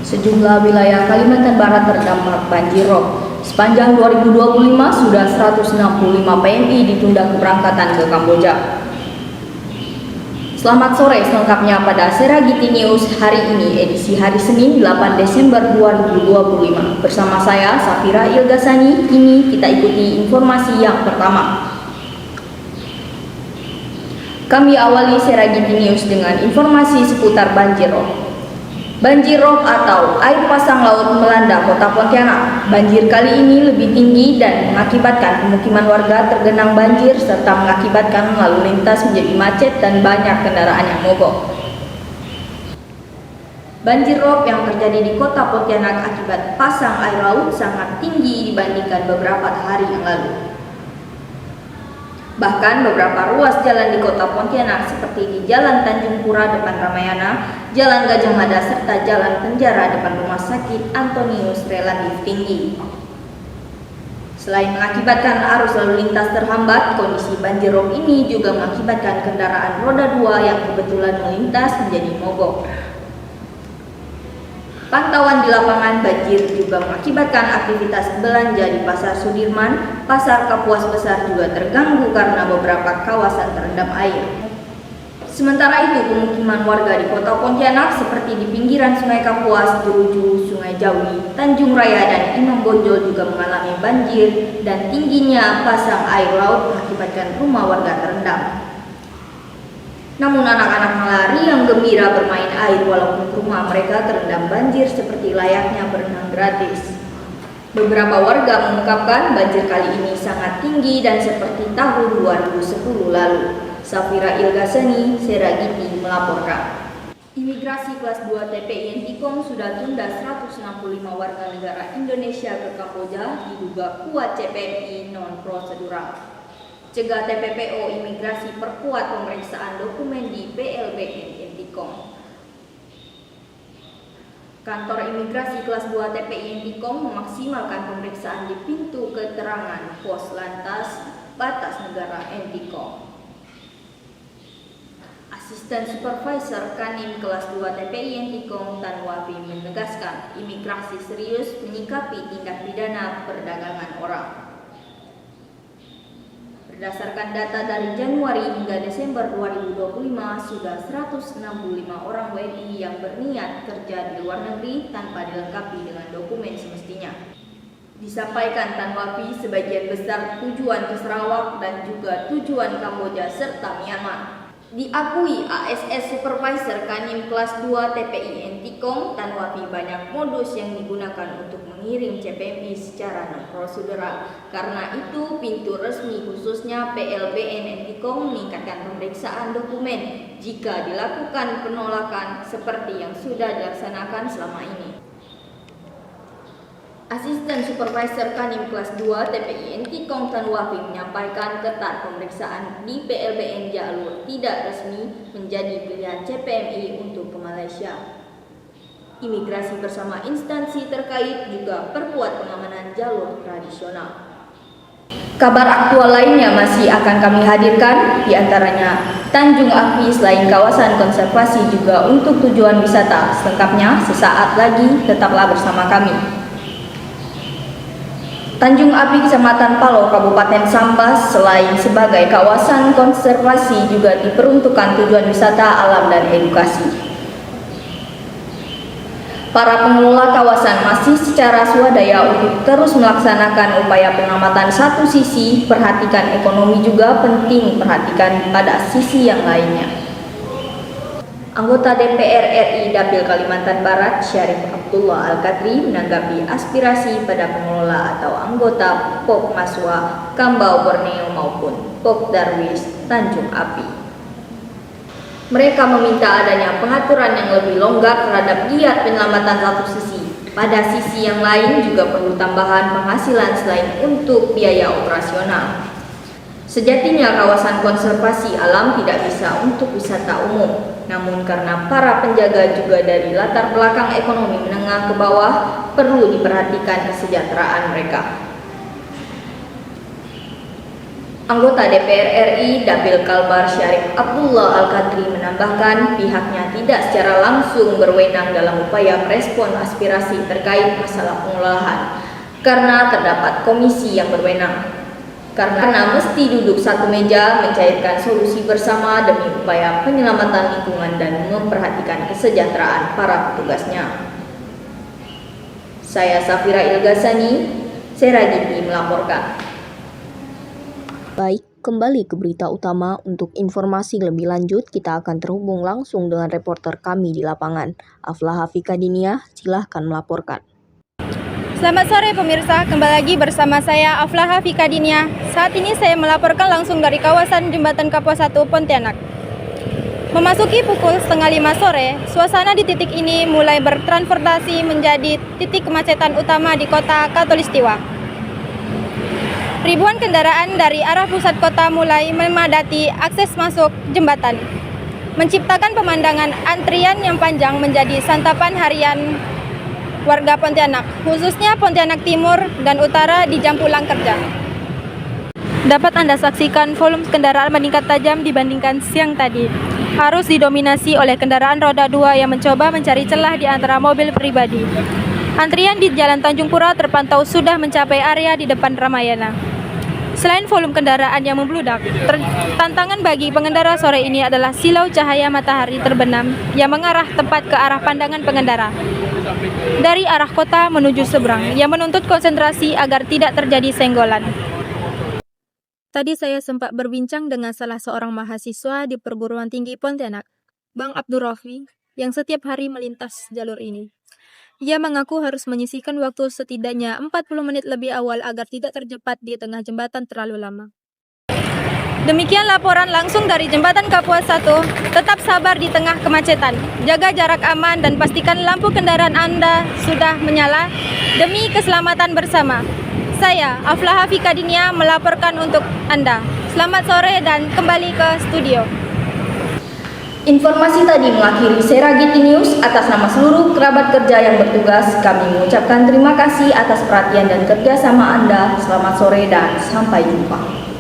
Sejumlah wilayah Kalimantan Barat terdampak banjir rob. Sepanjang 2025 sudah 165 PMI ditunda keberangkatan ke Kamboja. Selamat sore, selengkapnya pada Seragiti News hari ini, edisi hari Senin 8 Desember 2025. Bersama saya, Safira Ilgasani, kini kita ikuti informasi yang pertama. Kami awali Seragiti News dengan informasi seputar banjir rob. Banjir rob atau air pasang laut melanda kota Pontianak. Banjir kali ini lebih tinggi dan mengakibatkan pemukiman warga tergenang banjir serta mengakibatkan lalu lintas menjadi macet dan banyak kendaraan yang mogok. Banjir rob yang terjadi di kota Pontianak akibat pasang air laut sangat tinggi dibandingkan beberapa hari yang lalu. Bahkan beberapa ruas jalan di kota Pontianak seperti di Jalan Tanjung Pura depan Ramayana, Jalan Gajah Mada serta Jalan Penjara depan Rumah Sakit Antonius relatif tinggi. Selain mengakibatkan arus lalu lintas terhambat, kondisi banjir rob ini juga mengakibatkan kendaraan roda 2 yang kebetulan melintas menjadi mogok. Pantauan di lapangan, banjir juga mengakibatkan aktivitas belanja di Pasar Sudirman, Pasar Kapuas Besar juga terganggu karena beberapa kawasan terendam air. Sementara itu, pemukiman warga di kota Pontianak seperti di pinggiran Sungai Kapuas, Jeruju, Sungai Jawi, Tanjung Raya, dan Imam Bonjol juga mengalami banjir dan tingginya pasang air laut mengakibatkan rumah warga terendam. Namun anak-anak melari yang gembira bermain air walaupun rumah mereka terendam banjir seperti layaknya berenang gratis. Beberapa warga mengungkapkan banjir kali ini sangat tinggi dan seperti tahun 2010 lalu. Safira Ilgasani, Seragiti melaporkan. Imigrasi kelas 2 TPI Ntikong sudah tunda 165 warga negara Indonesia ke Kamboja diduga kuat CPMI non-prosedural. Cegah TPPO Imigrasi perkuat pemeriksaan dokumen di PLBN Ntikong. Kantor Imigrasi kelas 2 TPI Ntikong memaksimalkan pemeriksaan di pintu keterangan pos lantas batas negara Ntikong. Asisten Supervisor Kanim kelas 2 TPI Ntikong Tan Wafi menegaskan imigrasi serius menyikapi tindak pidana perdagangan orang. Berdasarkan data dari Januari hingga Desember 2025, sudah 165 orang WNI yang berniat kerja di luar negeri tanpa dilengkapi dengan dokumen semestinya. Disampaikan Tan Wafi, sebagian besar tujuan ke Sarawak dan juga tujuan Kamboja serta Myanmar. Diakui ASS Supervisor Kanim kelas 2 TPI Ntikong, Tan Wafi, banyak modus yang digunakan untuk mengirim CPMI secara non-prosedural. Karena itu, pintu resmi khususnya PLBN Ntikong meningkatkan pemeriksaan dokumen jika dilakukan penolakan seperti yang sudah dilaksanakan selama ini. Asisten Supervisor Kanim kelas 2 TPI Ntikong Tan Wafi menyampaikan ketat pemeriksaan di PLBN jalur tidak resmi menjadi pilihan CPMI untuk ke Malaysia. Imigrasi bersama instansi terkait juga perkuat pengamanan jalur tradisional. Kabar aktual lainnya masih akan kami hadirkan, diantaranya Tanjung Api selain kawasan konservasi juga untuk tujuan wisata. Selengkapnya sesaat lagi, tetaplah bersama kami. Tanjung Api Kecamatan Palo, Kabupaten Sambas selain sebagai kawasan konservasi juga diperuntukkan tujuan wisata alam dan edukasi. Para pengelola kawasan masih secara swadaya untuk terus melaksanakan upaya pengamatan satu sisi, perhatikan ekonomi juga penting perhatikan pada sisi yang lainnya. Anggota DPR RI Dapil Kalimantan Barat Syarif Abdullah Al-Kadri menanggapi aspirasi pada pengelola atau anggota POK Maswa Kambau Borneo maupun POK Darwis Tanjung Api. Mereka meminta adanya pengaturan yang lebih longgar terhadap giat penyelamatan satu sisi. Pada sisi yang lain juga perlu tambahan penghasilan selain untuk biaya operasional. Sejatinya kawasan konservasi alam tidak bisa untuk wisata umum, namun karena para penjaga juga dari latar belakang ekonomi menengah ke bawah, perlu diperhatikan kesejahteraan mereka. Anggota DPR RI Dapil Kalbar Syarif Abdullah Al-Qadri menambahkan pihaknya tidak secara langsung berwenang dalam upaya merespon aspirasi terkait masalah pengelolaan karena terdapat komisi yang berwenang. Karena mesti duduk satu meja mencairkan solusi bersama demi upaya penyelamatan lingkungan dan memperhatikan kesejahteraan para petugasnya. Saya Safira Ilgasani, Seragiti melaporkan. Baik, kembali ke berita utama. Untuk informasi lebih lanjut, kita akan terhubung langsung dengan reporter kami di lapangan. Aflah Hafika Dinia, silahkan melaporkan. Selamat sore pemirsa, kembali lagi bersama saya Aflah Hafika Dinia. Saat ini saya melaporkan langsung dari kawasan Jembatan Kapuas 1 Pontianak. Memasuki pukul 4:30 sore, suasana di titik ini mulai bertransformasi menjadi titik kemacetan utama di kota Khatulistiwa. Ribuan kendaraan dari arah pusat kota mulai memadati akses masuk jembatan, menciptakan pemandangan antrian yang panjang menjadi santapan harian warga Pontianak, khususnya Pontianak Timur dan Utara di jam pulang kerja. Dapat Anda saksikan volume kendaraan meningkat tajam dibandingkan siang tadi. Harus didominasi oleh kendaraan roda 2 yang mencoba mencari celah di antara mobil pribadi. Antrian di Jalan Tanjung Pura terpantau sudah mencapai area di depan Ramayana. Selain volume kendaraan yang membludak, tantangan bagi pengendara sore ini adalah silau cahaya matahari terbenam yang mengarah tepat ke arah pandangan pengendara dari arah kota menuju seberang, yang menuntut konsentrasi agar tidak terjadi senggolan. Tadi saya sempat berbincang dengan salah seorang mahasiswa di Perguruan Tinggi Pontianak, Bang Abdurrofi, yang setiap hari melintas jalur ini. Ia mengaku harus menyisihkan waktu setidaknya 40 menit lebih awal agar tidak terjebak di tengah jembatan terlalu lama. Demikian laporan langsung dari Jembatan Kapuas 1. Tetap sabar di tengah kemacetan. Jaga jarak aman dan pastikan lampu kendaraan Anda sudah menyala demi keselamatan bersama. Saya, Aflah Hafika Dinia, melaporkan untuk Anda. Selamat sore dan kembali ke studio. Informasi tadi mengakhiri Seragiti News. Atas nama seluruh kerabat kerja yang bertugas, kami mengucapkan terima kasih atas perhatian dan kerjasama Anda. Selamat sore dan sampai jumpa.